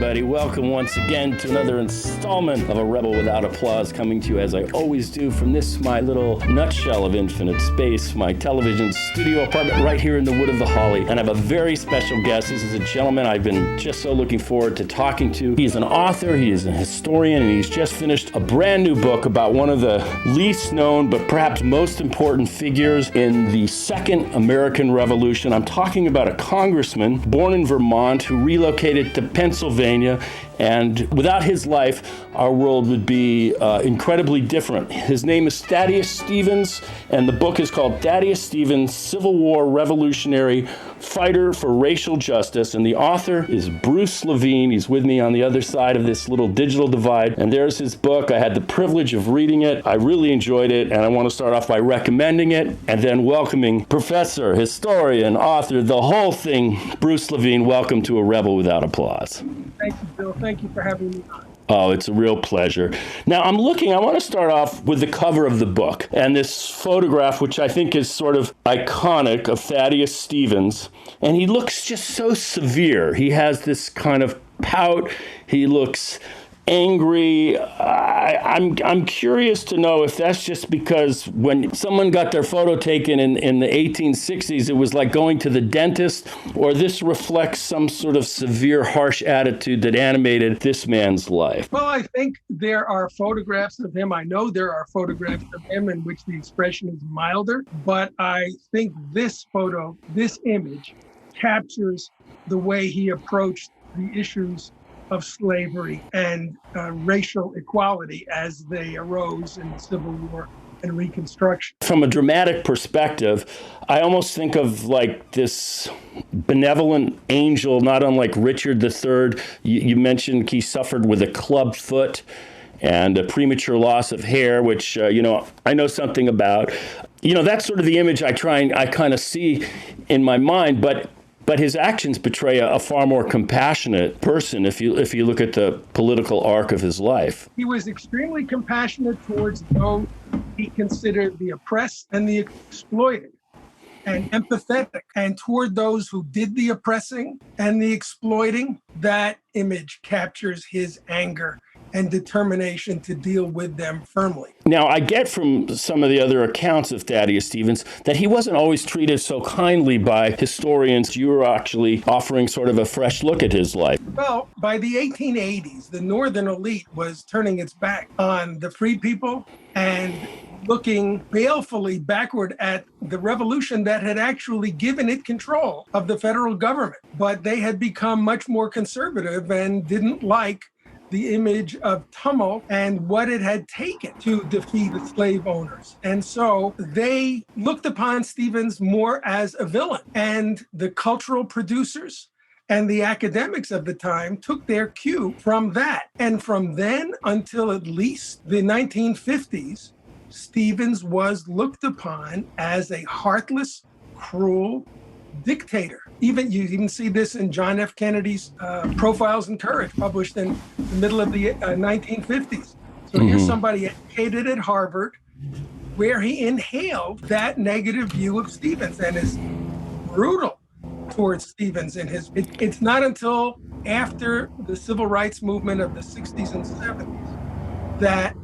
everybody. Welcome once again to another installment of A Rebel Without Applause, coming to you as I always do from this, my little nutshell of infinite space, my television studio apartment right here in the Wood of the Holly. And I have a very special guest. This is a gentleman I've been just so looking forward to talking to. He is an author, he is a historian, and he's just finished a brand new book about one of the least known but perhaps most important figures in the Second American Revolution. I'm talking about a congressman born in Vermont who relocated to Pennsylvania, and without his life, our world would be incredibly different. His name is Thaddeus Stevens, and the book is called Thaddeus Stevens, Civil War Revolutionary Fighter for Racial Justice, and the author is Bruce Levine. He's with me on the other side of this little digital divide, and there's his book. I had the privilege of reading it. I really enjoyed it, and I want to start off by recommending it, and then welcoming professor, historian, author, the whole thing, Bruce Levine. Welcome to A Rebel Without Applause. Thank you, Bill. Thank you for having me on. Oh, it's a real pleasure. Now, I want to start off with the cover of the book and this photograph, which I think is sort of iconic, of Thaddeus Stevens. And he looks just so severe. He has this kind of pout. He looks angry. I'm curious to know if that's just because when someone got their photo taken in the 1860s, it was like going to the dentist, or this reflects some sort of severe, harsh attitude that animated this man's life. Well, I think there are photographs of him. I know there are photographs of him in which the expression is milder, but I think this photo, this image, captures the way he approached the issues of slavery and racial equality as they arose in the Civil War and Reconstruction. From a dramatic perspective, I almost think of like this benevolent angel, not unlike Richard III. You mentioned he suffered with a clubbed foot and a premature loss of hair, which, I know something about. That's sort of the image I kind of see in my mind, but his actions betray a far more compassionate person if you look at the political arc of his life. He was extremely compassionate towards those he considered the oppressed and the exploited, and empathetic. And toward those who did the oppressing and the exploiting, that image captures his anger and determination to deal with them firmly. Now, I get from some of the other accounts of Thaddeus Stevens that he wasn't always treated so kindly by historians. You were actually offering sort of a fresh look at his life. Well, by the 1880s, the Northern elite was turning its back on the free people and looking balefully backward at the revolution that had actually given it control of the federal government. But they had become much more conservative and didn't like the image of tumult and what it had taken to defeat the slave owners. And so they looked upon Stevens more as a villain. And the cultural producers and the academics of the time took their cue from that. And from then until at least the 1950s, Stevens was looked upon as a heartless, cruel dictator. You even see this in John F. Kennedy's Profiles in Courage, published in the middle of the 1950s. So here's somebody educated at Harvard, where he inhaled that negative view of Stevens and is brutal towards Stevens. It's not until after the civil rights movement of the 60s and 70s that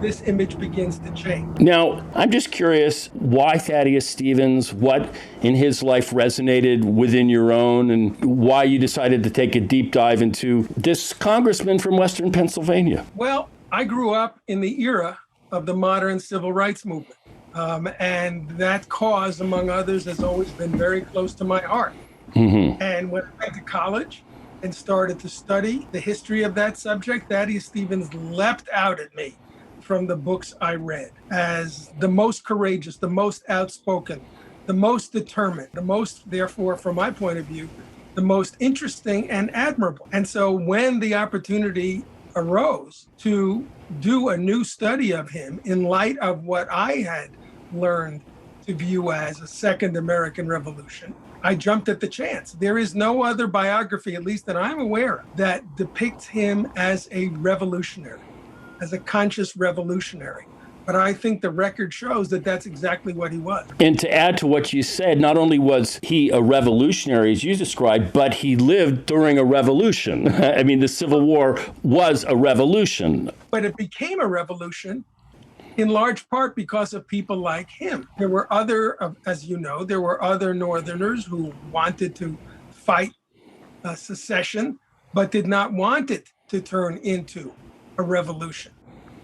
this image begins to change. Now, I'm just curious why Thaddeus Stevens, what in his life resonated within your own, and why you decided to take a deep dive into this congressman from Western Pennsylvania. Well, I grew up in the era of the modern civil rights movement. And that cause, among others, has always been very close to my heart. And when I went to college and started to study the history of that subject, Thaddeus Stevens leapt out at me from the books I read as the most courageous, the most outspoken, the most determined, the most, therefore, from my point of view, the most interesting and admirable. And so when the opportunity arose to do a new study of him in light of what I had learned to view as a Second American Revolution, I jumped at the chance. There is no other biography, at least that I'm aware of, that depicts him as a revolutionary, as a conscious revolutionary But I think the record shows that that's exactly what he was. And to add to what you said, not only was he a revolutionary, as you described, but he lived during a revolution. I mean, the Civil War was a revolution. But it became a revolution in large part because of people like him. There were other, as you know, there were other Northerners who wanted to fight secession, but did not want it to turn into a revolution.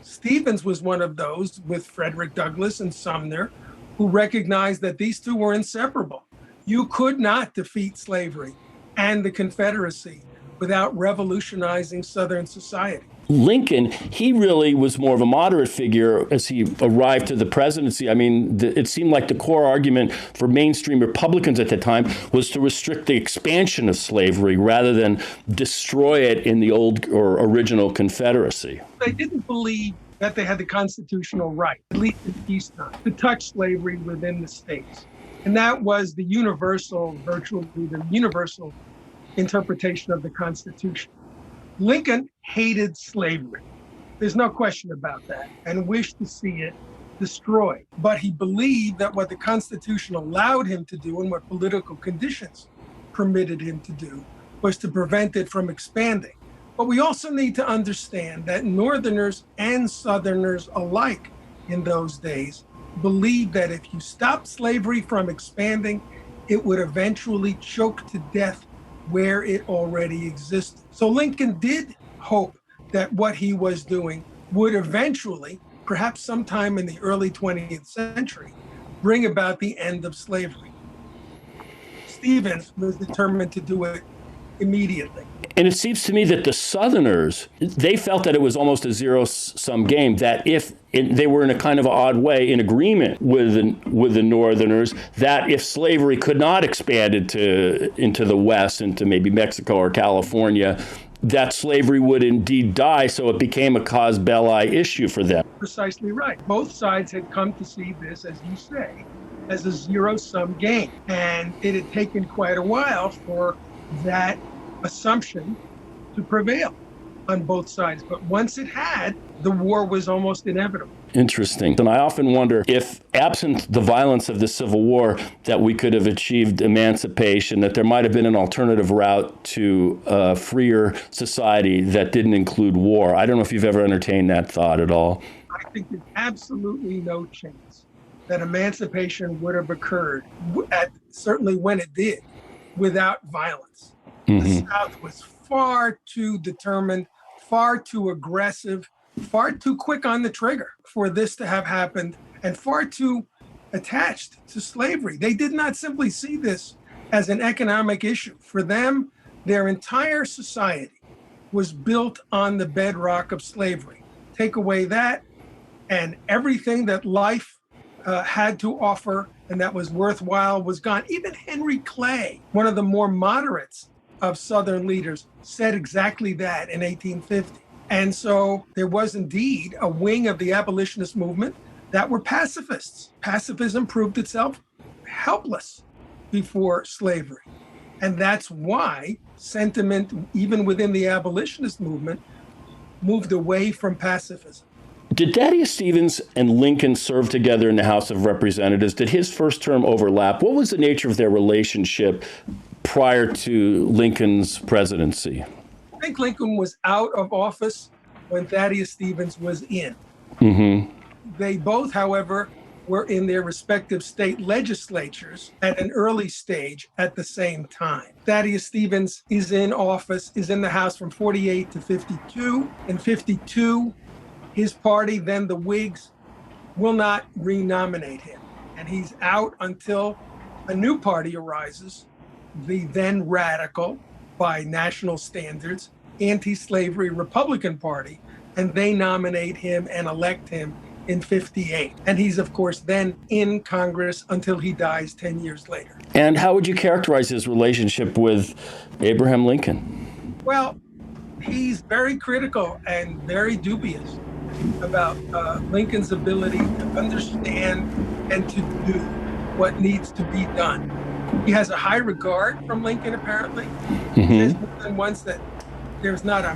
Stevens was one of those, with Frederick Douglass and Sumner, who recognized that these two were inseparable. You could not defeat slavery and the Confederacy without revolutionizing Southern society. Lincoln, he really was more of a moderate figure as he arrived to the presidency. I mean, it seemed like the core argument for mainstream Republicans at the time was to restrict the expansion of slavery rather than destroy it in the old or original Confederacy. They didn't believe that they had the constitutional right, at least in peacetime, to touch slavery within the states. And that was the universal, virtually the universal interpretation of the Constitution. Lincoln hated slavery. There's no question about that, and wished to see it destroyed. But he believed that what the Constitution allowed him to do and what political conditions permitted him to do was to prevent it from expanding. But we also need to understand that Northerners and Southerners alike in those days believed that if you stopped slavery from expanding, it would eventually choke to death where it already existed. So Lincoln did hope that what he was doing would eventually, perhaps sometime in the early 20th century, bring about the end of slavery. Stevens was determined to do it immediately. And it seems to me that the Southerners, they felt that it was almost a zero-sum game, that if they were in a kind of odd way in agreement with the Northerners, that if slavery could not expand into the West, into maybe Mexico or California, that slavery would indeed die, so it became a cause belli issue for them. Precisely right. Both sides had come to see this, as you say, as a zero-sum game. And it had taken quite a while for that assumption to prevail on both sides. But once it had, the war was almost inevitable. Interesting. And I often wonder if, absent the violence of the Civil War, that we could have achieved emancipation, that there might have been an alternative route to a freer society that didn't include war. I don't know if you've ever entertained that thought at all. I think there's absolutely no chance that emancipation would have occurred, certainly when it did, without violence. Mm-hmm. The South was far too determined, far too aggressive, far too quick on the trigger for this to have happened, and far too attached to slavery. They did not simply see this as an economic issue. For them, their entire society was built on the bedrock of slavery. Take away that, and everything that life had to offer and that was worthwhile was gone. Even Henry Clay, one of the more moderates of Southern leaders, said exactly that in 1850. And so there was indeed a wing of the abolitionist movement that were pacifists. Pacifism proved itself helpless before slavery. And that's why sentiment, even within the abolitionist movement, moved away from pacifism. Did Thaddeus Stevens and Lincoln serve together in the House of Representatives? Did his first term overlap? What was the nature of their relationship prior to Lincoln's presidency? I think Lincoln was out of office when Thaddeus Stevens was in. Mm-hmm. They both, however, were in their respective state legislatures at an early stage at the same time. Thaddeus Stevens is in office, is in the House from 48 to 52. In 52, his party, then the Whigs, will not renominate him. And he's out until a new party arises, the then radical, by national standards, anti-slavery Republican Party, and they nominate him and elect him in 58. And he's, of course, then in Congress until he dies 10 years later. And how would you characterize his relationship with Abraham Lincoln? Well, he's very critical and very dubious about Lincoln's ability to understand and to do what needs to be done. He has a high regard from Lincoln, apparently. Mm-hmm. He says more than once that There's not a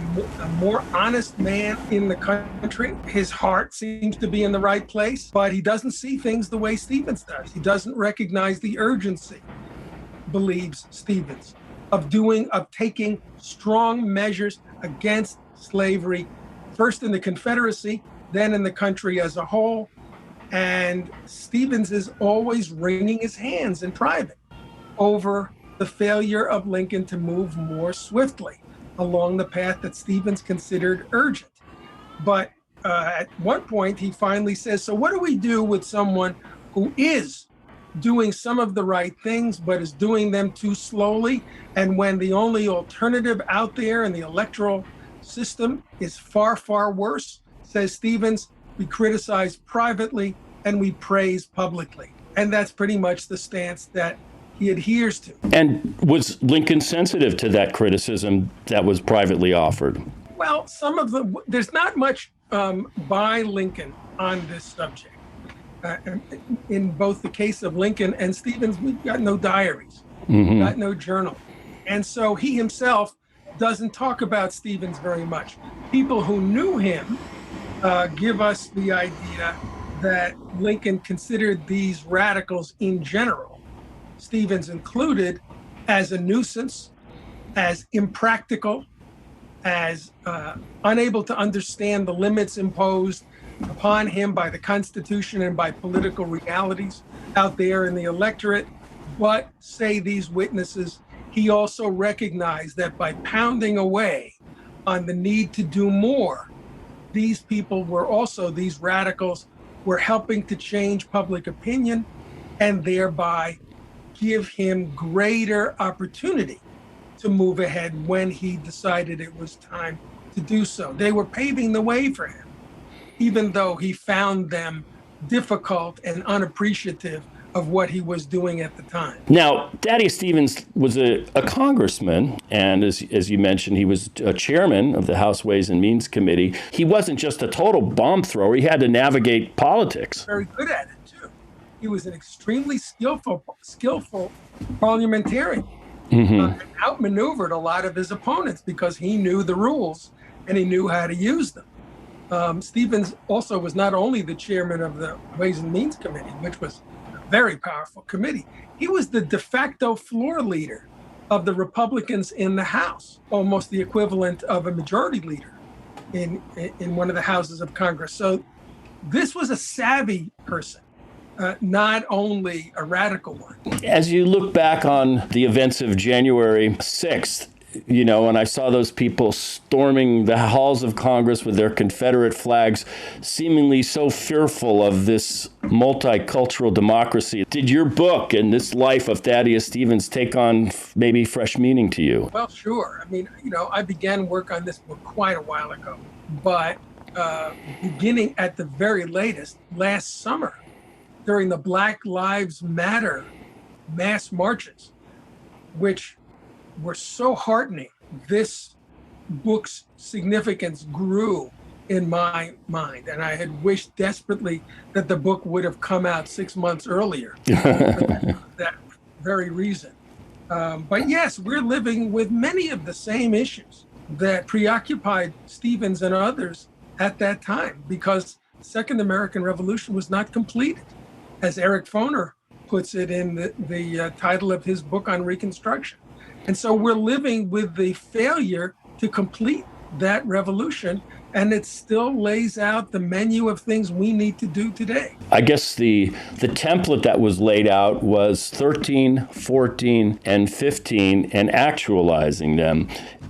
more honest man in the country. His heart seems to be in the right place, but he doesn't see things the way Stevens does. He doesn't recognize the urgency, believes Stevens, of taking strong measures against slavery, first in the Confederacy, then in the country as a whole. And Stevens is always wringing his hands in private over the failure of Lincoln to move more swiftly along the path that Stevens considered urgent. But at one point, he finally says, so what do we do with someone who is doing some of the right things, but is doing them too slowly? And when the only alternative out there in the electoral system is far, far worse, says Stevens, we criticize privately and we praise publicly. And that's pretty much the stance that he adheres to. And was Lincoln sensitive to that criticism that was privately offered? Well, there's not much by Lincoln on this subject. In both the case of Lincoln and Stevens, we've got no diaries, we've got no journal. And so he himself doesn't talk about Stevens very much. People who knew him give us the idea that Lincoln considered these radicals in general, Stevens included, as a nuisance, as impractical, as unable to understand the limits imposed upon him by the Constitution and by political realities out there in the electorate. But, say these witnesses, he also recognized that by pounding away on the need to do more, these people were also, these radicals, were helping to change public opinion and thereby give him greater opportunity to move ahead when he decided it was time to do so. They were paving the way for him, even though he found them difficult and unappreciative of what he was doing at the time. Now, Thaddeus Stevens was a congressman, and as you mentioned, he was a chairman of the House Ways and Means Committee. He wasn't just a total bomb thrower. He had to navigate politics. Very good at it, too. He was an extremely skillful parliamentarian. And outmaneuvered a lot of his opponents because he knew the rules and he knew how to use them. Stevens also was not only the chairman of the Ways and Means Committee, which was a very powerful committee, he was the de facto floor leader of the Republicans in the House, almost the equivalent of a majority leader in one of the houses of Congress. So this was a savvy person. Not only a radical one. As you look back on the events of January 6th, and I saw those people storming the halls of Congress with their Confederate flags, seemingly so fearful of this multicultural democracy. Did your book and this life of Thaddeus Stevens take on maybe fresh meaning to you? Well, sure. I mean, I began work on this book quite a while ago, but beginning at the very latest, last summer, during the Black Lives Matter mass marches, which were so heartening, this book's significance grew in my mind. And I had wished desperately that the book would have come out 6 months earlier for that very reason. But yes, we're living with many of the same issues that preoccupied Stevens and others at that time, because the Second American Revolution was not completed, as Eric Foner puts it in the title of his book on Reconstruction. And so we're living with the failure to complete that revolution, and it still lays out the menu of things we need to do today. I guess the template that was laid out was 13, 14, and 15, and actualizing them.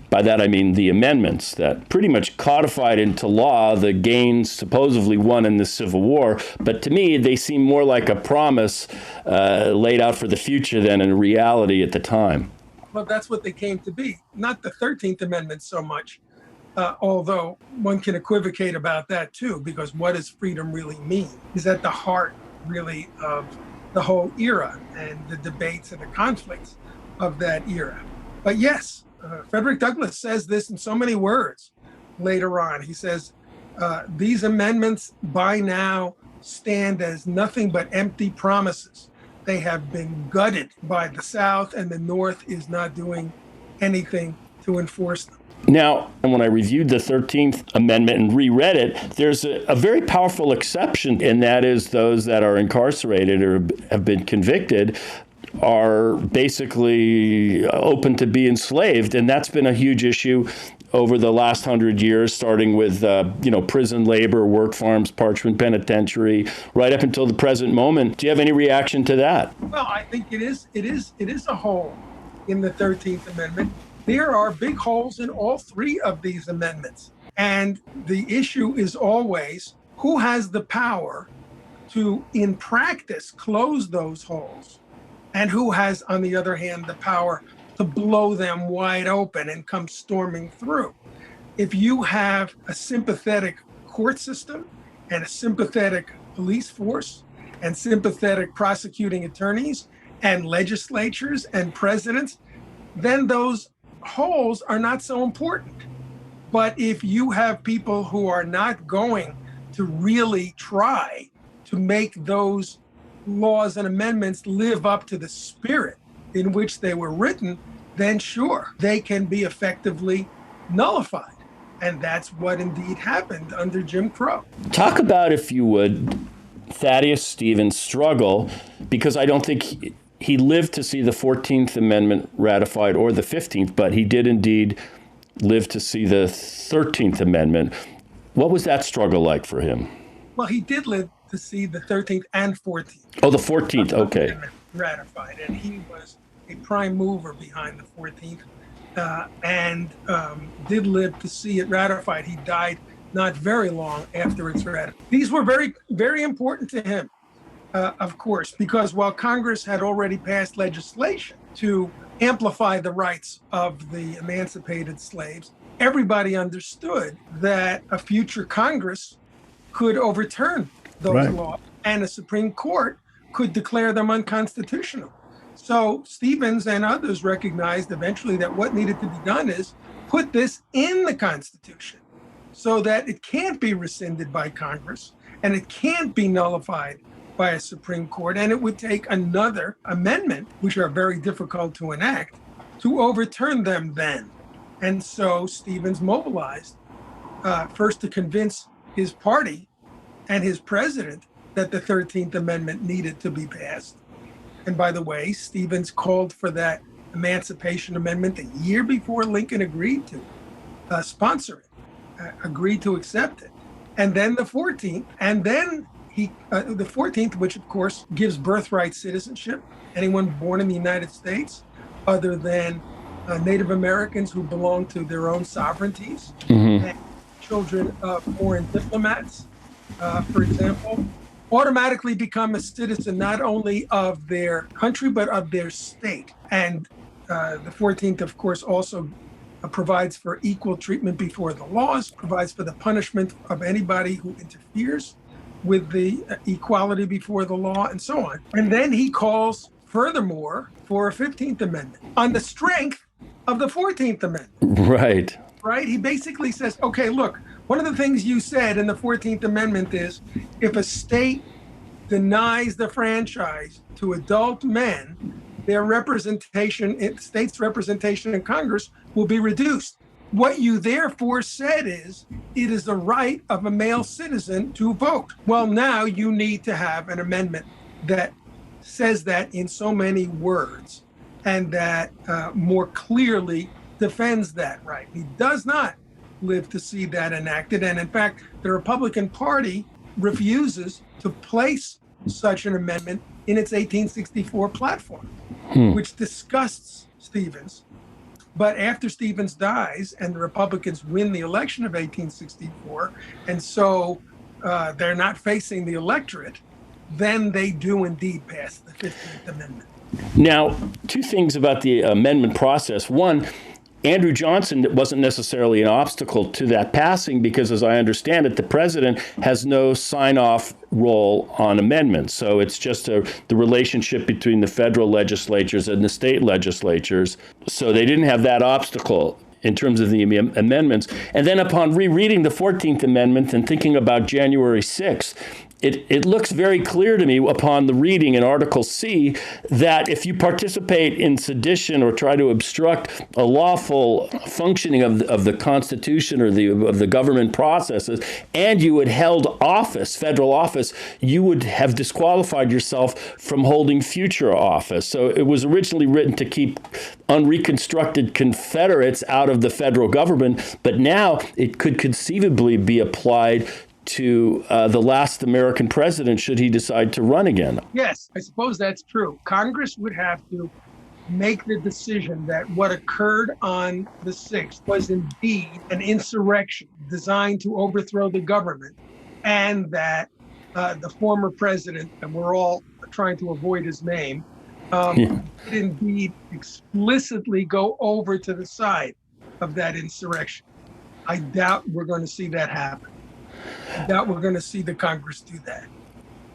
By that, I mean the amendments that pretty much codified into law the gains supposedly won in the Civil War. But to me, they seem more like a promise laid out for the future than a reality at the time. Well, that's what they came to be. Not the 13th Amendment so much, although one can equivocate about that too, because what does freedom really mean is at the heart, really, of the whole era and the debates and the conflicts of that era. But yes, Frederick Douglass says this in so many words later on. He says, these amendments by now stand as nothing but empty promises. They have been gutted by the South, and the North is not doing anything to enforce them. Now, when I reviewed the 13th Amendment and reread it, there's a very powerful exception, and that is those that are incarcerated or have been convicted are basically open to be enslaved. And that's been a huge issue over the last 100 years, starting with, prison labor, work farms, Parchment Penitentiary, right up until the present moment. Do you have any reaction to that? Well, I think it is a hole in the 13th Amendment. There are big holes in all three of these amendments. And the issue is always who has the power to, in practice, close those holes, and who has, on the other hand, the power to blow them wide open and come storming through. If you have a sympathetic court system and a sympathetic police force and sympathetic prosecuting attorneys and legislatures and presidents, then those holes are not so important. But if you have people who are not going to really try to make those laws and amendments live up to the spirit in which they were written, then sure, they can be effectively nullified. And that's what indeed happened under Jim Crow. Talk about, if you would, Thaddeus Stevens' struggle, because I don't think he lived to see the 14th Amendment ratified or the 15th, but he did indeed live to see the 13th Amendment. What was that struggle like for him? Well, he did live to see the 13th and 14th. Oh, the 14th, okay. Ratified, and he was a prime mover behind the 14th and did live to see it ratified. He died not very long after its ratified. These were very, very important to him. Of course, because while Congress had already passed legislation to amplify the rights of the emancipated slaves, everybody understood that a future Congress could overturn those laws, and the Supreme Court could declare them unconstitutional. So Stevens and others recognized eventually that what needed to be done is put this in the Constitution so that it can't be rescinded by Congress and it can't be nullified by a Supreme Court, and it would take another amendment, which are very difficult to enact, to overturn them then. And so Stevens mobilized first to convince his party and his president that the 13th Amendment needed to be passed. And by the way, Stevens called for that Emancipation Amendment a year before Lincoln agreed to sponsor it, agreed to accept it. And then the 14th, and then the 14th, which of course gives birthright citizenship, anyone born in the United States, other than Native Americans who belong to their own sovereignties, and children of foreign diplomats, for example, automatically become a citizen not only of their country, but of their state. And the 14th, of course, also provides for equal treatment before the laws, provides for the punishment of anybody who interferes with the equality before the law, and so on. And then he calls, furthermore, for a 15th Amendment on the strength of the 14th Amendment. Right? He basically says, okay, look, one of the things you said in the 14th Amendment is if a state denies the franchise to adult men, their representation, state's representation in Congress will be reduced. What you therefore said is, it is the right of a male citizen to vote. Well, now you need to have an amendment that says that in so many words and that more clearly defends that right. He does not live to see that enacted. And in fact, the Republican Party refuses to place such an amendment in its 1864 platform, which disgusts Stevens. But after Stevens dies and the Republicans win the election of 1864, and so they're not facing the electorate, then they do indeed pass the 15th Amendment. Now, two things about the amendment process. One, Andrew Johnson wasn't necessarily an obstacle to that passing because, as I understand it, the president has no sign-off role on amendments. So it's just the relationship between the federal legislatures and the state legislatures. So they didn't have that obstacle in terms of the amendments. And then upon rereading the 14th Amendment and thinking about January 6th, it looks very clear to me upon the reading in Article C that if you participate in sedition or try to obstruct a lawful functioning of the Constitution or of the government processes, and you had held office, federal office, you would have disqualified yourself from holding future office. So it was originally written to keep unreconstructed Confederates out of the federal government, but now it could conceivably be applied to the last American president should he decide to run again. Yes, I suppose that's true. Congress would have to make the decision that what occurred on the 6th was indeed an insurrection designed to overthrow the government, and that the former president, and we're all trying to avoid his name, did indeed explicitly go over to the side of that insurrection. I doubt we're going to see that happen. I doubt we're going to see the Congress do that.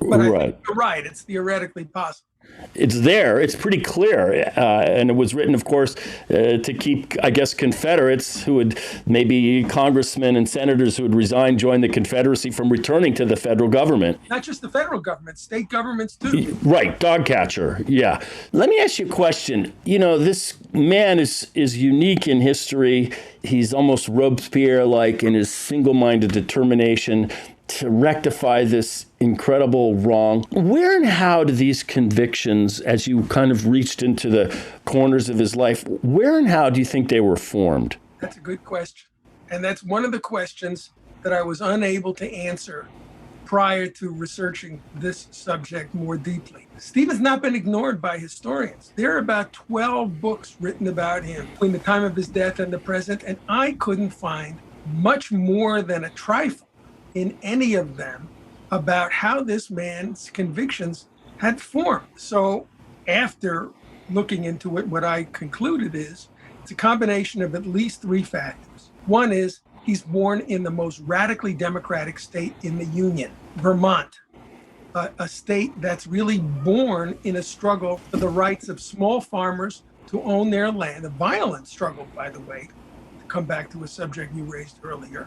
But I think you're right. It's theoretically possible. It's there. It's pretty clear. And it was written, of course, to keep, I guess, Confederates who would maybe congressmen and senators who would resign, join the Confederacy from returning to the federal government. Not just the federal government, state governments, too. Right. Dog catcher. Yeah. Let me ask you a question. You know, this man is unique in history. He's almost Robespierre-like in his single-minded determination to rectify this incredible wrong. Where and how do these convictions, as you kind of reached into the corners of his life, where and how do you think they were formed? That's a good question. And that's one of the questions that I was unable to answer prior to researching this subject more deeply. Steve has not been ignored by historians. There are about 12 books written about him between the time of his death and the present, and I couldn't find much more than a trifle in any of them about how this man's convictions had formed. So after looking into it, what I concluded is it's a combination of at least 3 factors. One is he's born in the most radically democratic state in the Union, Vermont, a state that's really born in a struggle for the rights of small farmers to own their land, a violent struggle, by the way, to come back to a subject you raised earlier.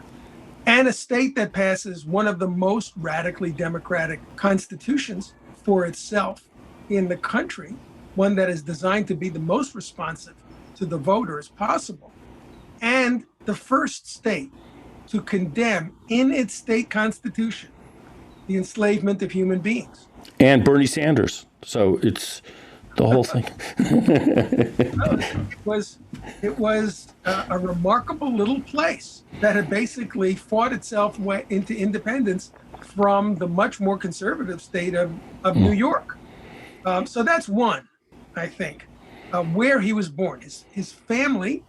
And a state that passes one of the most radically democratic constitutions for itself in the country, one that is designed to be the most responsive to the voter as possible. And the first state to condemn in its state constitution the enslavement of human beings. And Bernie Sanders. So it's the whole thing. It was a remarkable little place that had basically fought itself into independence from the much more conservative state of New York. So that's one, I think, where he was born. His family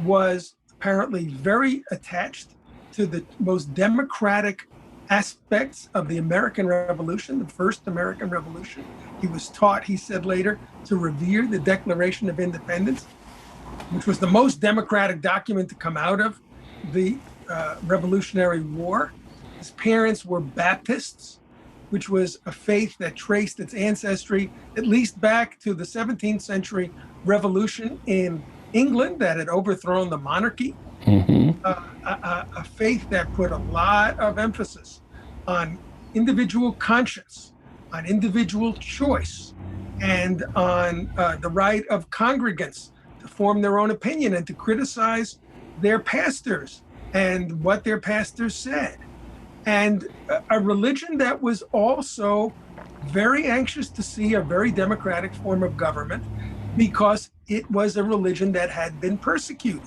was apparently very attached to the most democratic aspects of the American Revolution, the first American Revolution. He was taught, he said later, to revere the Declaration of Independence, which was the most democratic document to come out of the Revolutionary War. His parents were Baptists, which was a faith that traced its ancestry at least back to the 17th century revolution in England that had overthrown the monarchy. A faith that put a lot of emphasis on individual conscience, on individual choice, and on the right of congregants to form their own opinion and to criticize their pastors and what their pastors said. And a religion that was also very anxious to see a very democratic form of government because it was a religion that had been persecuted,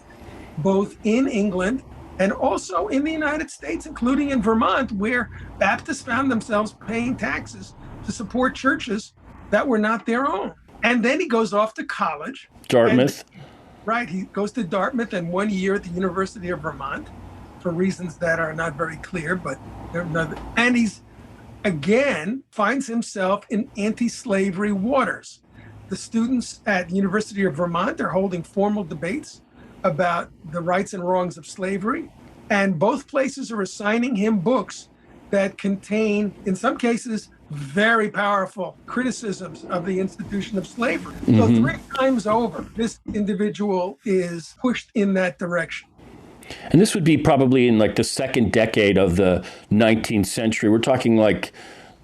both in England and also in the United States, including in Vermont, where Baptists found themselves paying taxes to support churches that were not their own. And then he goes off to college. Dartmouth. Right, he goes to Dartmouth and 1 year at the University of Vermont for reasons that are not very clear, but and he's again finds himself in anti-slavery waters. The students at the University of Vermont are holding formal debates about the rights and wrongs of slavery, and both places are assigning him books that contain, in some cases, very powerful criticisms of the institution of slavery. So 3 times over, this individual is pushed in that direction. And this would be probably in like the second decade of the 19th century. We're talking like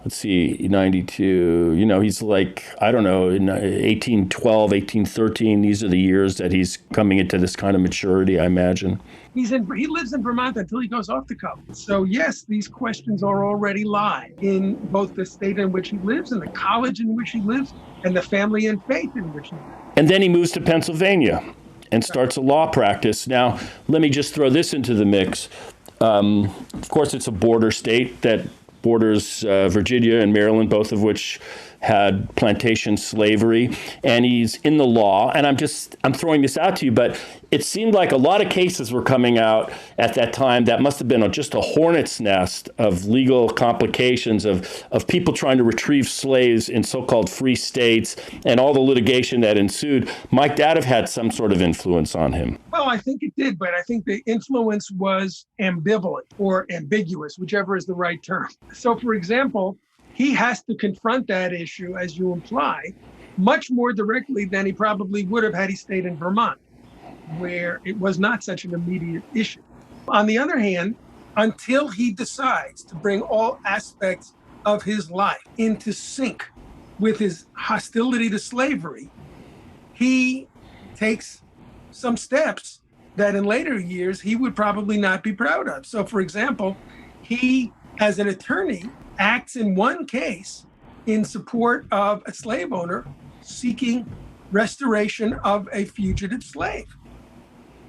let's see, 92, he's like, I don't know, in 1812, 1813, these are the years that he's coming into this kind of maturity, I imagine. He lives in Vermont until he goes off to college. So yes, these questions are already live in both the state in which he lives and the college in which he lives and the family and faith in which he lives. And then he moves to Pennsylvania and starts a law practice. Now, let me just throw this into the mix. Of course, it's a border state that borders Virginia and Maryland, both of which had plantation slavery, and he's in the law. And I'm throwing this out to you, but it seemed like a lot of cases were coming out at that time that must have been just a hornet's nest of legal complications of people trying to retrieve slaves in so-called free states and all the litigation that ensued. Might that have had some sort of influence on him? Well, I think it did, but I think the influence was ambivalent or ambiguous, whichever is the right term. So, for example, he has to confront that issue, as you imply, much more directly than he probably would have had he stayed in Vermont, where it was not such an immediate issue. On the other hand, until he decides to bring all aspects of his life into sync with his hostility to slavery, he takes some steps that in later years he would probably not be proud of. So, for example, he, as an attorney, acts in one case in support of a slave owner seeking restoration of a fugitive slave.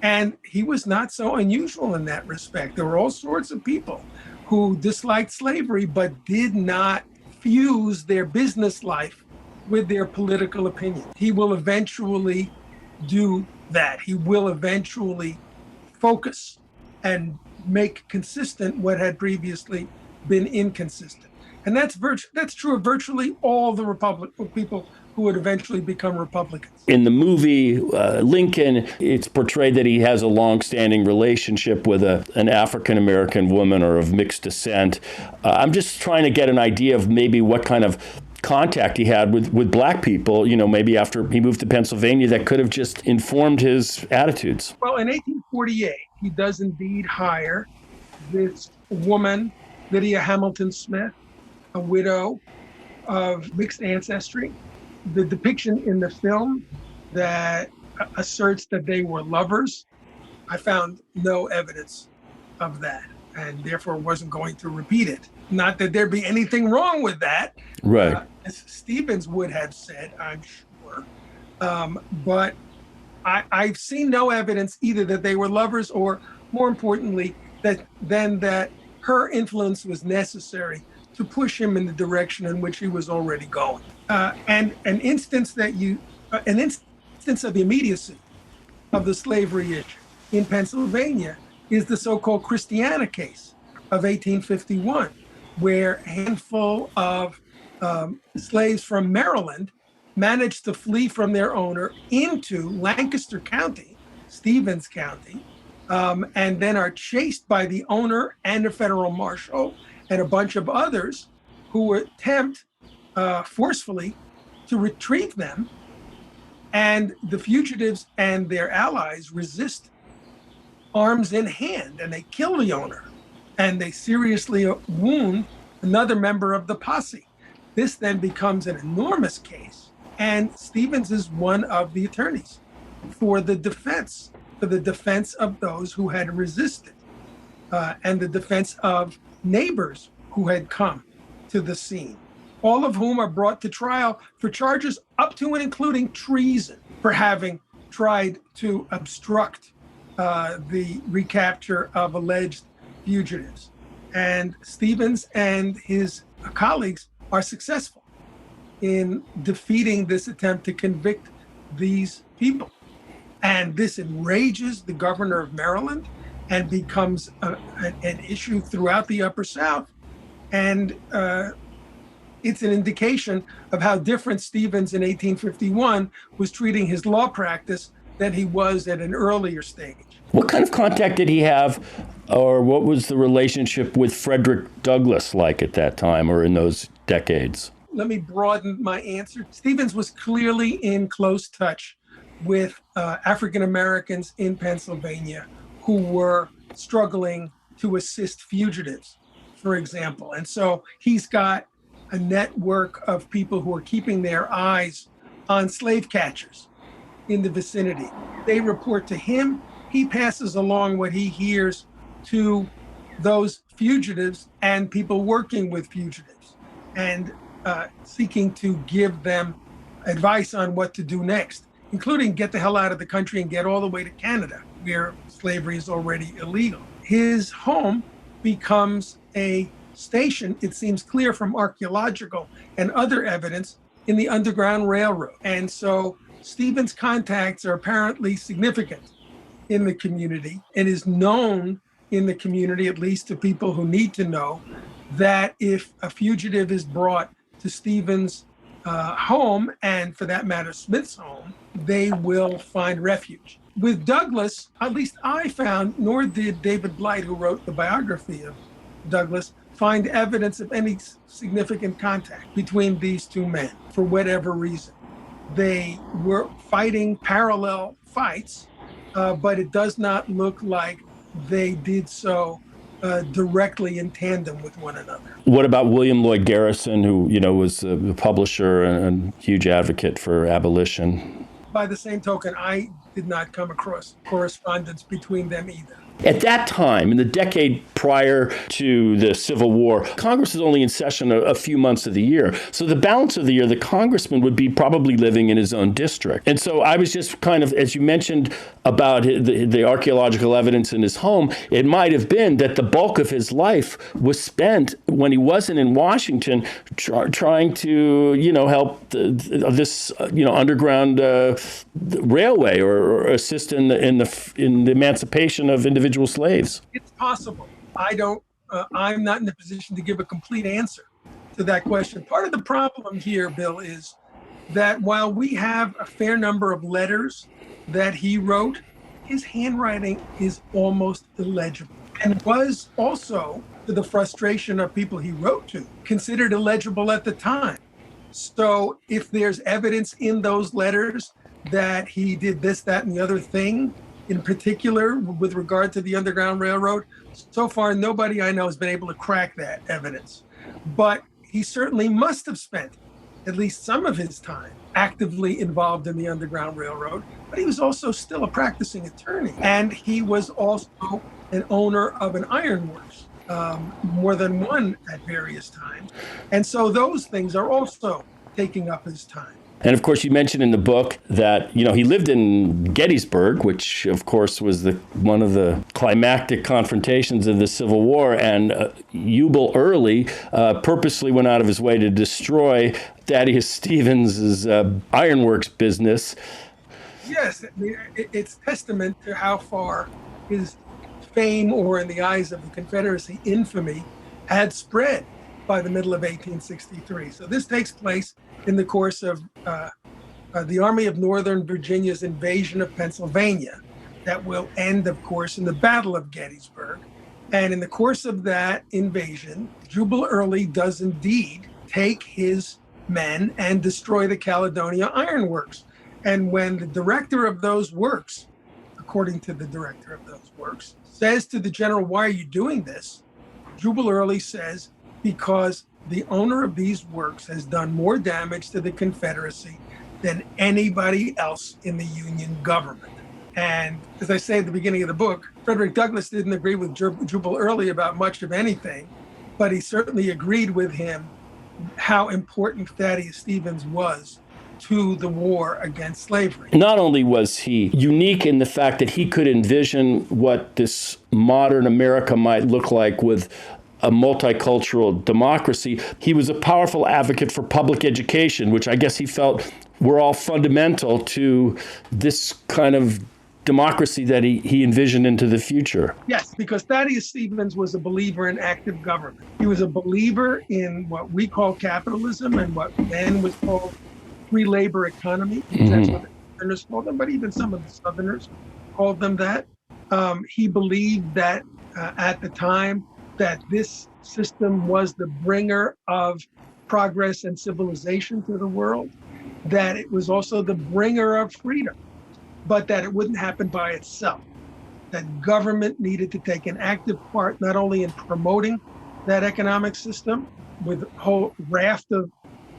And he was not so unusual in that respect. There were all sorts of people who disliked slavery but did not fuse their business life with their political opinion. He will eventually do that. He will eventually focus and make consistent what had previously been inconsistent. And that's true of virtually all the people who would eventually become Republicans. In the movie Lincoln, it's portrayed that he has a long-standing relationship with an African-American woman or of mixed descent. I'm just trying to get an idea of maybe what kind of contact he had with black people, maybe after he moved to Pennsylvania, that could have just informed his attitudes. Well, in 1848, he does indeed hire this woman, Lydia Hamilton Smith, a widow of mixed ancestry. The depiction in the film that asserts that they were lovers, I found no evidence of that, and therefore wasn't going to repeat it. Not that there'd be anything wrong with that, right? As Stevens would have said, I'm sure. But I've seen no evidence either that they were lovers, or more importantly, that her influence was necessary to push him in the direction in which he was already going. And an instance of the immediacy of the slavery issue in Pennsylvania is the so-called Christiana Case of 1851, where a handful of slaves from Maryland managed to flee from their owner into Lancaster County, Stevens County, and then are chased by the owner and a federal marshal and a bunch of others who attempt forcefully to retrieve them. And the fugitives and their allies resist arms in hand, and they kill the owner, and they seriously wound another member of the posse. This then becomes an enormous case, and Stevens is one of the attorneys for the defense of those who had resisted, and the defense of neighbors who had come to the scene, all of whom are brought to trial for charges up to and including treason for having tried to obstruct the recapture of alleged fugitives. And Stevens and his colleagues are successful in defeating this attempt to convict these people. And this enrages the governor of Maryland and becomes an issue throughout the Upper South. And it's an indication of how different Stevens in 1851 was treating his law practice than he was at an earlier stage. What kind of contact did he have, or what was the relationship with Frederick Douglass like at that time or in those decades? Let me broaden my answer. Stevens was clearly in close touch with African Americans in Pennsylvania who were struggling to assist fugitives, for example. And so he's got a network of people who are keeping their eyes on slave catchers in the vicinity. They report to him. He passes along what he hears to those fugitives and people working with fugitives and seeking to give them advice on what to do next, including get the hell out of the country and get all the way to Canada, where slavery is already illegal. His home becomes a station, it seems clear from archaeological and other evidence, in the Underground Railroad. And so Stevens' contacts are apparently significant in the community and is known in the community, at least to people who need to know, that if a fugitive is brought to Stevens' home, and for that matter, Smith's home, they will find refuge. With Douglass, at least I found, nor did David Blight, who wrote the biography of Douglass, find evidence of any significant contact between these two men for whatever reason. They were fighting parallel fights, but it does not look like they did so directly in tandem with one another. What about William Lloyd Garrison, who, was a publisher and huge advocate for abolition? By the same token, I did not come across correspondence between them either. At that time, in the decade prior to the Civil War, Congress is only in session a few months of the year. So the balance of the year, the congressman would be probably living in his own district. And so I was just kind of, as you mentioned about the archaeological evidence in his home, it might have been that the bulk of his life was spent when he wasn't in Washington trying to, help this underground railway or assist in the emancipation of individual slaves. It's possible. I'm not in a position to give a complete answer to that question. Part of the problem here, Bill, is that while we have a fair number of letters that he wrote, his handwriting is almost illegible, and was also, to the frustration of people he wrote to, considered illegible at the time. So if there's evidence in those letters that he did this, that, and the other thing, in particular with regard to the Underground Railroad, so far nobody I know has been able to crack that evidence. But he certainly must have spent at least some of his time actively involved in the Underground Railroad, but he was also still a practicing attorney. And he was also an owner of an ironworks, more than one at various times. And so those things are also taking up his time. And of course, you mentioned in the book that, he lived in Gettysburg, which of course was one of the climactic confrontations of the Civil War. And Jubal Early purposely went out of his way to destroy Thaddeus Stevens' ironworks business. Yes, it's testament to how far his fame, or in the eyes of the Confederacy, infamy, had spread by the middle of 1863. So this takes place in the course of the Army of Northern Virginia's invasion of Pennsylvania. That will end, of course, in the Battle of Gettysburg. And in the course of that invasion, Jubal Early does indeed take his men and destroy the Caledonia Ironworks. And when the director of those works, according to the director of those works, says to the general, "Why are you doing this?" Jubal Early says, "Because the owner of these works has done more damage to the Confederacy than anybody else in the Union government." And as I say at the beginning of the book, Frederick Douglass didn't agree with Jubal Early about much of anything, but he certainly agreed with him how important Thaddeus Stevens was to the war against slavery. Not only was he unique in the fact that he could envision what this modern America might look like with a multicultural democracy, he was a powerful advocate for public education, which I guess he felt were all fundamental to this kind of democracy that he envisioned into the future. Yes, because Thaddeus Stevens was a believer in active government. He was a believer in what we call capitalism and what then was called free labor economy. That's what the Southerners called them, but even some of the Southerners called them that. He believed that at the time that this system was the bringer of progress and civilization to the world, that it was also the bringer of freedom, but that it wouldn't happen by itself, that government needed to take an active part not only in promoting that economic system, with a whole raft of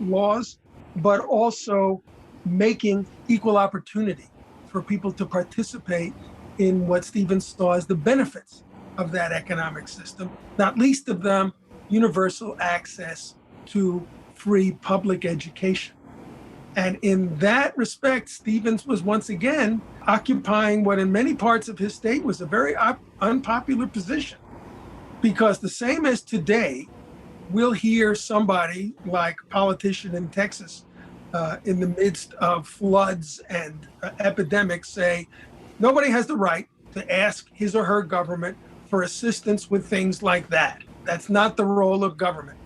laws, but also making equal opportunity for people to participate in what Stevens saw as the benefits of that economic system, not least of them universal access to free public education. And in that respect, Stevens was once again occupying what in many parts of his state was a very unpopular position. Because the same as today, we'll hear somebody like a politician in Texas in the midst of floods and epidemics say, nobody has the right to ask his or her government for assistance with things like that. That's not the role of government.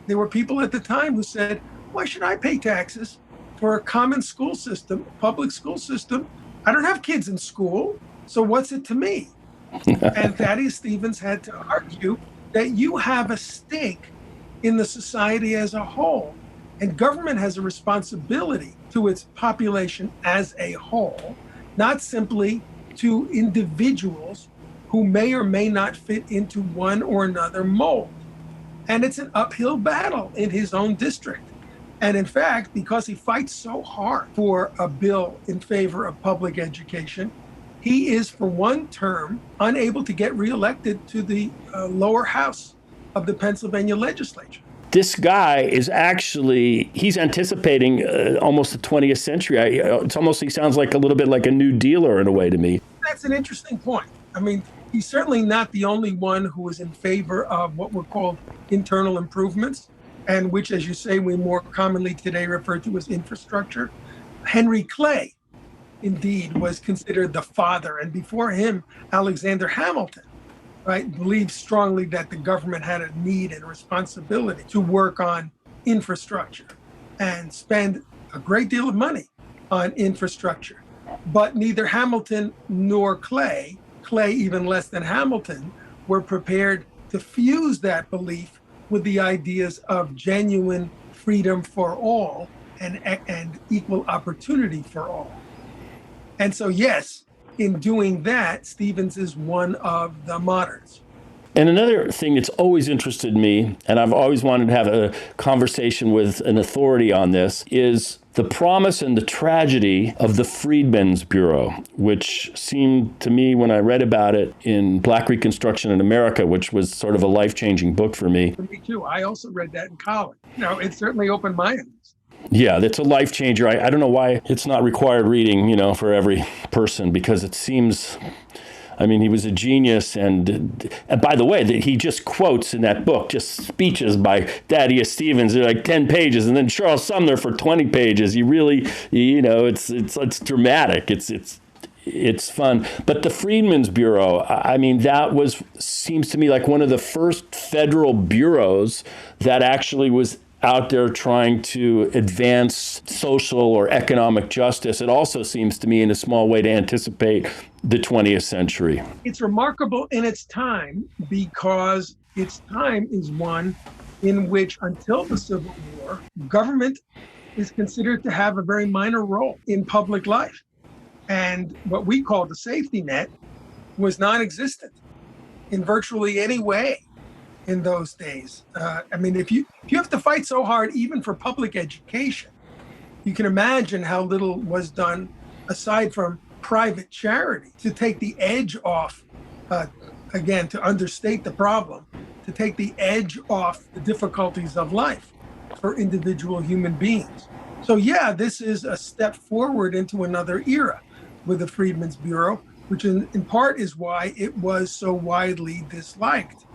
There were people at the time who said, why should I pay taxes for a common school system, public school system? I don't have kids in school, so what's it to me? And Thaddeus Stevens had to argue that you have a stake in the society as a whole, and government has a responsibility to its population as a whole, not simply to individuals who may or may not fit into one or another mold. And it's an uphill battle in his own district. And in fact, because he fights so hard for a bill in favor of public education, he is, for one term, unable to get reelected to the lower house of the Pennsylvania legislature. This guy is actually, he's anticipating almost the 20th century. It's almost, he sounds like a little bit like a New Dealer in a way to me. That's an interesting point. I mean, he's certainly not the only one who is in favor of what were called internal improvements, and which, as you say, we more commonly today refer to as infrastructure. Henry Clay, indeed, was considered the father, and before him, Alexander Hamilton, right, believed strongly that the government had a need and responsibility to work on infrastructure and spend a great deal of money on infrastructure. But neither Hamilton nor Clay even less than Hamilton, were prepared to fuse that belief with the ideas of genuine freedom for all and equal opportunity for all. And so, yes, in doing that, Stevens is one of the moderns. And another thing that's always interested me, and I've always wanted to have a conversation with an authority on this, is the promise and the tragedy of the Freedmen's Bureau, which seemed to me, when I read about it in Black Reconstruction in America, which was sort of a life-changing book for me. For me too. I also read that in college. It certainly opened my eyes. Yeah, that's a life changer. I don't know why it's not required reading, for every person, because it seems, he was a genius. And by the way, he just quotes in that book, just speeches by Thaddeus Stevens. They're like 10 pages. And then Charles Sumner for 20 pages. He really, it's dramatic. It's fun. But the Freedmen's Bureau, that seems to me like one of the first federal bureaus that actually was out there trying to advance social or economic justice. It also seems to me in a small way to anticipate the 20th century. It's remarkable in its time because its time is one in which, until the Civil War, government is considered to have a very minor role in public life. And what we call the safety net was non-existent in virtually any way in those days. If you have to fight so hard, even for public education, you can imagine how little was done aside from private charity to take the edge off, again, to understate the problem, to take the edge off the difficulties of life for individual human beings. So yeah, this is a step forward into another era with the Freedmen's Bureau, which in part is why it was so widely disliked.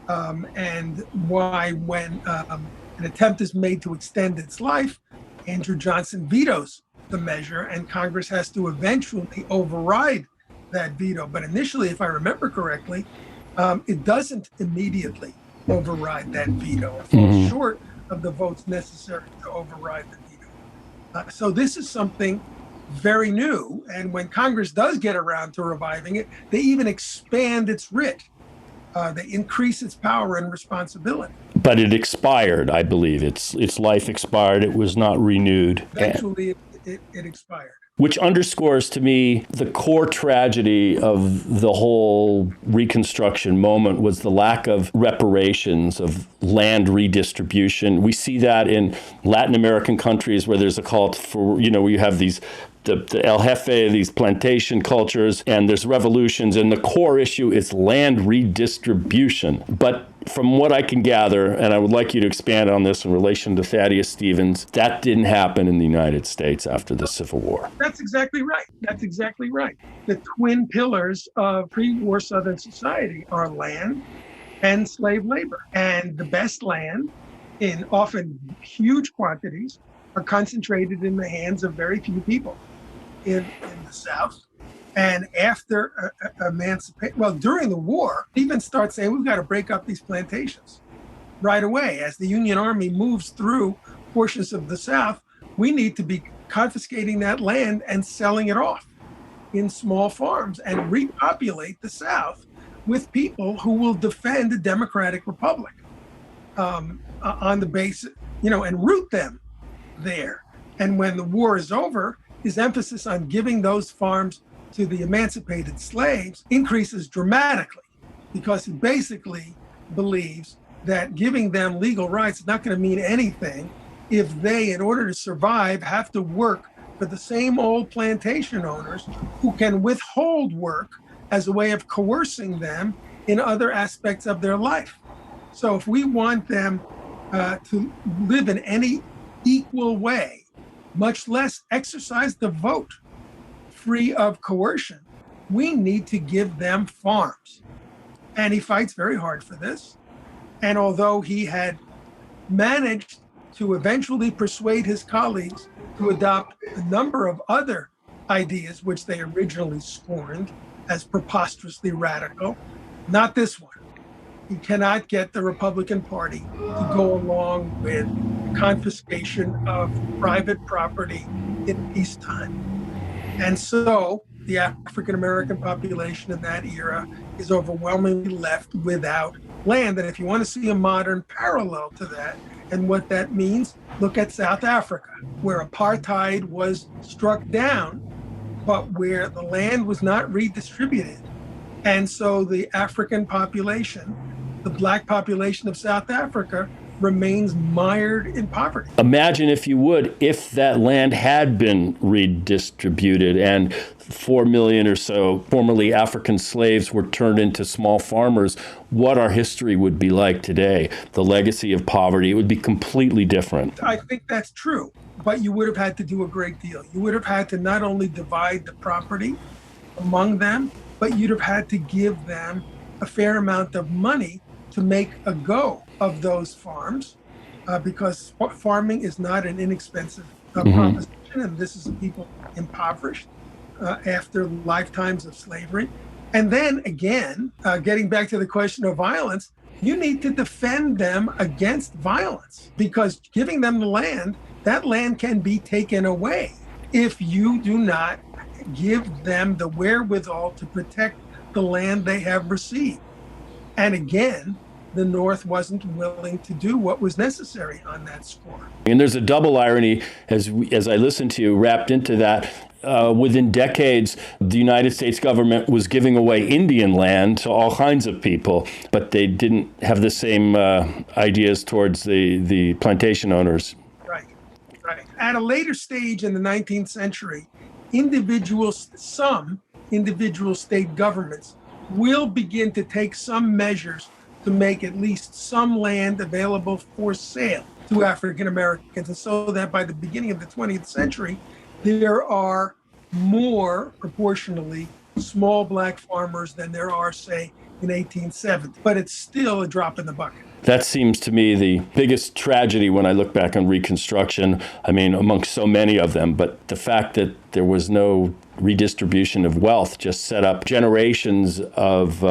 And why, when an attempt is made to extend its life, Andrew Johnson vetoes the measure, and Congress has to eventually override that veto. But initially, if I remember correctly, it doesn't immediately override that veto. It falls short of the votes necessary to override the veto. So this is something very new. And when Congress does get around to reviving it, they even expand its writ. They increase its power and responsibility. But it expired, I believe. Its life expired. It was not renewed. Eventually, it expired. Which underscores to me the core tragedy of the whole Reconstruction moment was the lack of reparations, of land redistribution. We see that in Latin American countries where there's a call for, you have these the El Jefe, these plantation cultures, and there's revolutions, and the core issue is land redistribution. But from what I can gather, and I would like you to expand on this in relation to Thaddeus Stevens, that didn't happen in the United States after the Civil War. That's exactly right. That's exactly right. The twin pillars of pre-war Southern society are land and slave labor. And the best land, in often huge quantities, are concentrated in the hands of very few people in the South. And after emancipation, during the war, even start saying we've got to break up these plantations right away. As the Union Army moves through portions of the South, we need to be confiscating that land and selling it off in small farms and repopulate the South with people who will defend a democratic republic on the basis, and root them there. And when the war is over, his emphasis on giving those farms to the emancipated slaves increases dramatically, because he basically believes that giving them legal rights is not going to mean anything if they, in order to survive, have to work for the same old plantation owners who can withhold work as a way of coercing them in other aspects of their life. So if we want them to live in any equal way, much less exercise the vote free of coercion, we need to give them farms. And he fights very hard for this. And although he had managed to eventually persuade his colleagues to adopt a number of other ideas which they originally scorned as preposterously radical, not this one. He cannot get the Republican Party to go along with confiscation of private property in peacetime. And so the African American population in that era is overwhelmingly left without land. And if you want to see a modern parallel to that and what that means, look at South Africa, where apartheid was struck down, but where the land was not redistributed. And so the African population, the Black population of South Africa, remains mired in poverty. Imagine, if you would, if that land had been redistributed and 4 million or so formerly African slaves were turned into small farmers, what our history would be like today. The legacy of poverty, it would be completely different. I think that's true, but you would have had to do a great deal. You would have had to not only divide the property among them, but you'd have had to give them a fair amount of money to make a go of those farms, because farming is not an inexpensive proposition, and this is a people impoverished after lifetimes of slavery. And then again, getting back to the question of violence, you need to defend them against violence, because giving them the land, that land can be taken away if you do not give them the wherewithal to protect the land they have received. And again, the North wasn't willing to do what was necessary on that score. And there's a double irony, as I listen to you, wrapped into that. Within decades, the United States government was giving away Indian land to all kinds of people, but they didn't have the same ideas towards the plantation owners. Right. At a later stage in the 19th century, some individual state governments will begin to take some measures to make at least some land available for sale to African Americans. And so that by the beginning of the 20th century, there are more proportionally small Black farmers than there are, say, in 1870. But it's still a drop in the bucket. That seems to me the biggest tragedy when I look back on Reconstruction. I mean, amongst so many of them, but the fact that there was no redistribution of wealth just set up generations of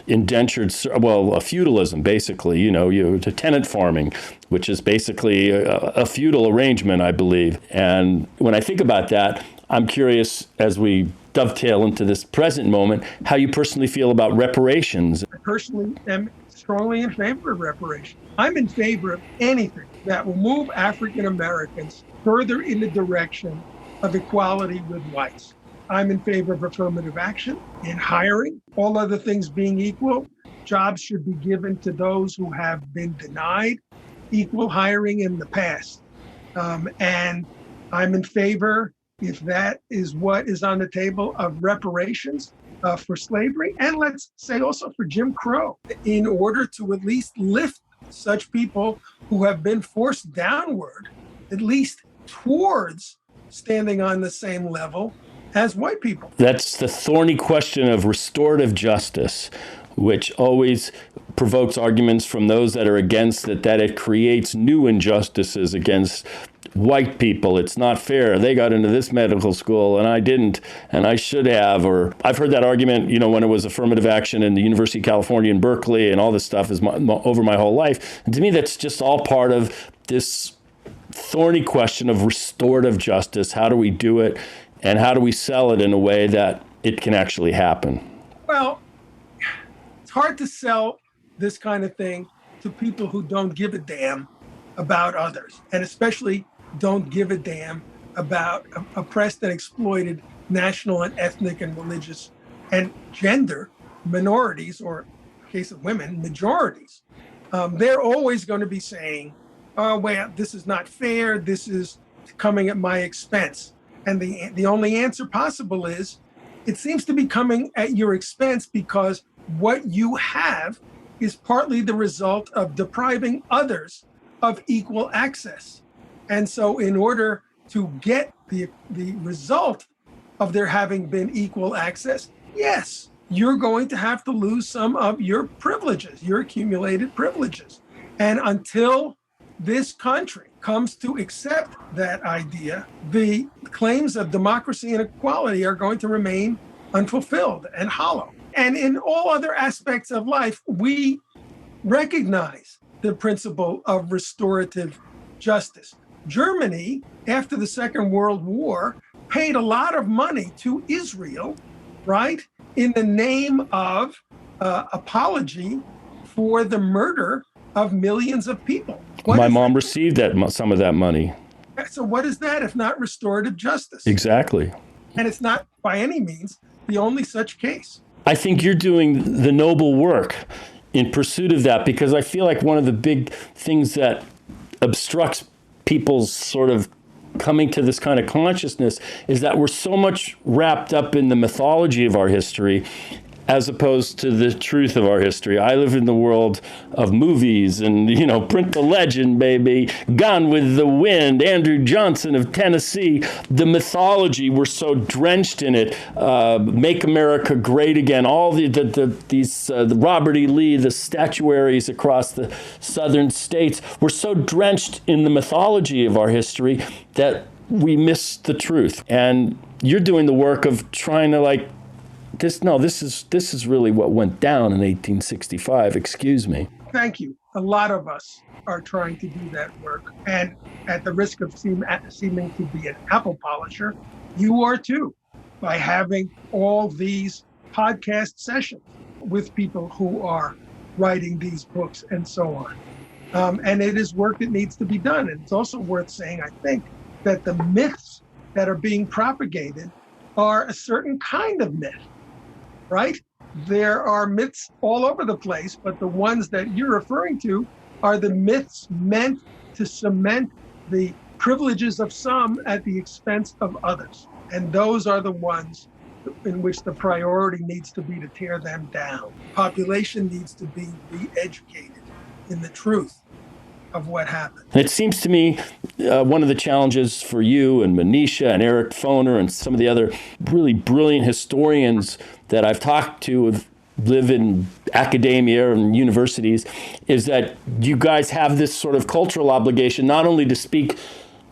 indentured, a feudalism, basically, to tenant farming, which is basically a feudal arrangement, I believe. And when I think about that, I'm curious, as we dovetail into this present moment, how you personally feel about reparations. I personally am strongly in favor of reparations. I'm in favor of anything that will move African Americans further in the direction of equality with whites. I'm in favor of affirmative action in hiring. All other things being equal, jobs should be given to those who have been denied equal hiring in the past. And I'm in favor, if that is what is on the table, of reparations for slavery, and let's say also for Jim Crow, in order to at least lift such people who have been forced downward, at least towards standing on the same level as white people. That's the thorny question of restorative justice, which always provokes arguments from those that are against it, that it creates new injustices against white people. It's not fair. They got into this medical school and I didn't, and I should have. Or I've heard that argument, when it was affirmative action in the University of California in Berkeley, and all this stuff is over my whole life. And to me, that's just all part of this thorny question of restorative justice. How do we do it? And how do we sell it in a way that it can actually happen? Well, it's hard to sell this kind of thing to people who don't give a damn about others, and especially don't give a damn about oppressed and exploited national and ethnic and religious and gender minorities, or in the case of women, majorities. They're always going to be saying, oh, well, this is not fair. This is coming at my expense. And the only answer possible is, it seems to be coming at your expense because what you have is partly the result of depriving others of equal access. And so in order to get the result of there having been equal access, yes, you're going to have to lose some of your privileges, your accumulated privileges. And until this country comes to accept that idea, the claims of democracy and equality are going to remain unfulfilled and hollow. And in all other aspects of life, we recognize the principle of restorative justice. Germany, after the Second World War, paid a lot of money to Israel, right, in the name of apology for the murder of millions of people. My mom received some of that money. So what is that if not restorative justice? Exactly. And it's not by any means the only such case. I think you're doing the noble work in pursuit of that, because I feel like one of the big things that obstructs people's sort of coming to this kind of consciousness is that we're so much wrapped up in the mythology of our history as opposed to the truth of our history. I live in the world of movies and, Print the Legend, baby, Gone with the Wind, Andrew Johnson of Tennessee. The mythology, we're so drenched in it. Make America Great Again, all the Robert E. Lee, the statuaries across the southern states. We're so drenched in the mythology of our history that we miss the truth. And you're doing the work of trying to this is really what went down in 1865. Excuse me. Thank you. A lot of us are trying to do that work. And at the risk of seeming to be an apple polisher, you are too, by having all these podcast sessions with people who are writing these books and so on. And it is work that needs to be done. And it's also worth saying, I think, that the myths that are being propagated are a certain kind of myth. Right? There are myths all over the place, but the ones that you're referring to are the myths meant to cement the privileges of some at the expense of others. And those are the ones in which the priority needs to be to tear them down. Population needs to be re-educated in the truth of what happened. It seems to me one of the challenges for you and Manisha and Eric Foner and some of the other really brilliant historians that I've talked to who live in academia and universities is that you guys have this sort of cultural obligation not only to speak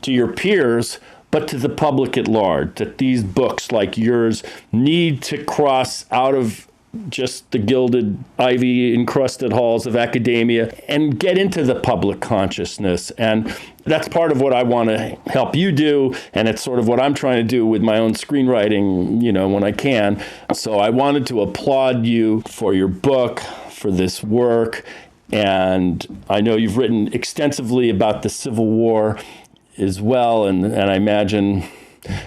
to your peers, but to the public at large, that these books like yours need to cross out of just the gilded, ivy-encrusted halls of academia and get into the public consciousness. And that's part of what I want to help you do, and it's sort of what I'm trying to do with my own screenwriting, when I can. So I wanted to applaud you for your book, for this work, and I know you've written extensively about the Civil War as well, and I imagine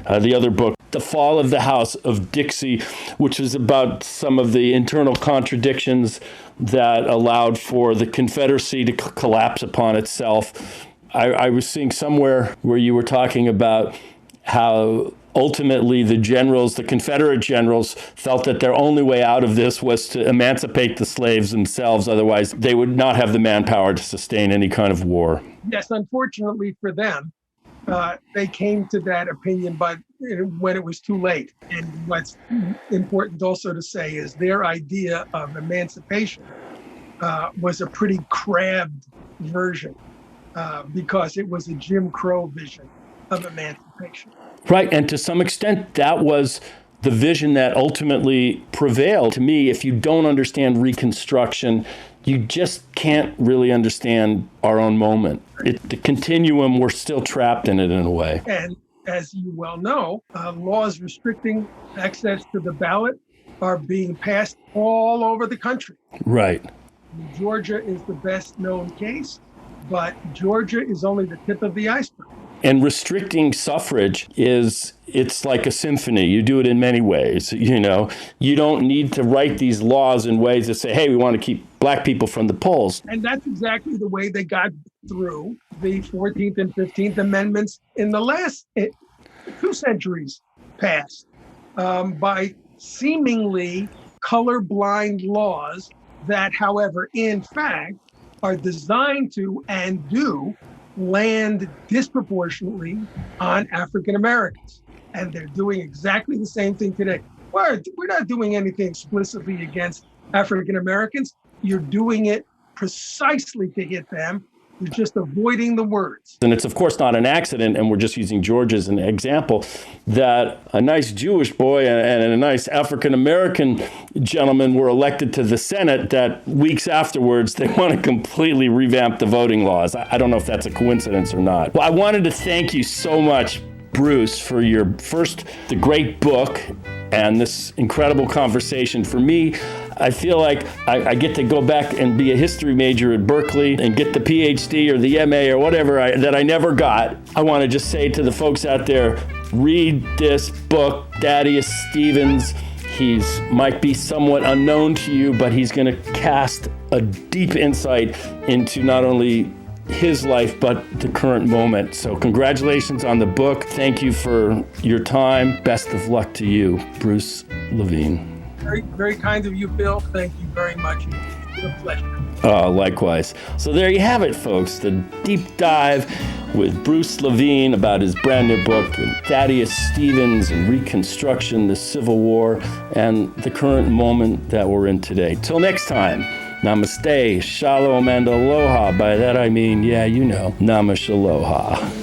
The other book, The Fall of the House of Dixie, which was about some of the internal contradictions that allowed for the Confederacy to collapse upon itself. I was seeing somewhere where you were talking about how ultimately the generals, the Confederate generals, felt that their only way out of this was to emancipate the slaves themselves. Otherwise, they would not have the manpower to sustain any kind of war. Yes, unfortunately for them, they came to that opinion, but when it was too late. And what's important also to say is their idea of emancipation was a pretty crabbed version because it was a Jim Crow vision of emancipation. Right, and to some extent, that was the vision that ultimately prevailed. To me, if you don't understand Reconstruction, you just can't really understand our own moment. The continuum, we're still trapped in it in a way. And as you well know, laws restricting access to the ballot are being passed all over the country. Right. Georgia is the best known case, but Georgia is only the tip of the iceberg. And restricting suffrage it's like a symphony. You do it in many ways. You know, you don't need to write these laws in ways that say, hey, we want to keep black people from the polls. And that's exactly the way they got through the 14th and 15th Amendments in the last 2 centuries past by seemingly colorblind laws that, however, in fact, are designed to and do land disproportionately on African Americans. And they're doing exactly the same thing today. We're not doing anything explicitly against African Americans. You're doing it precisely to hit them. You're just avoiding the words. And it's, of course, not an accident, and we're just using Georgia as an example, that a nice Jewish boy and a nice African-American gentleman were elected to the Senate, that weeks afterwards, they want to completely revamp the voting laws. I don't know if that's a coincidence or not. Well, I wanted to thank you so much, Bruce, for your the great book and this incredible conversation. For me, I feel like I get to go back and be a history major at Berkeley and get the PhD or the MA or whatever that I never got. I want to just say to the folks out there, read this book, Thaddeus Stevens. He's might be somewhat unknown to you, but he's going to cast a deep insight into not only his life, but the current moment. So congratulations on the book. Thank you for your time. Best of luck to you, Bruce Levine. Very, very kind of you, Bill. Thank you very much. It's a pleasure. Likewise. So there you have it, folks. The deep dive with Bruce Levine about his brand new book, Thaddeus Stevens and Reconstruction, the Civil War, and the current moment that we're in today. Till next time. Namaste, shalom, and aloha. By that I mean, yeah, you know, namashaloha.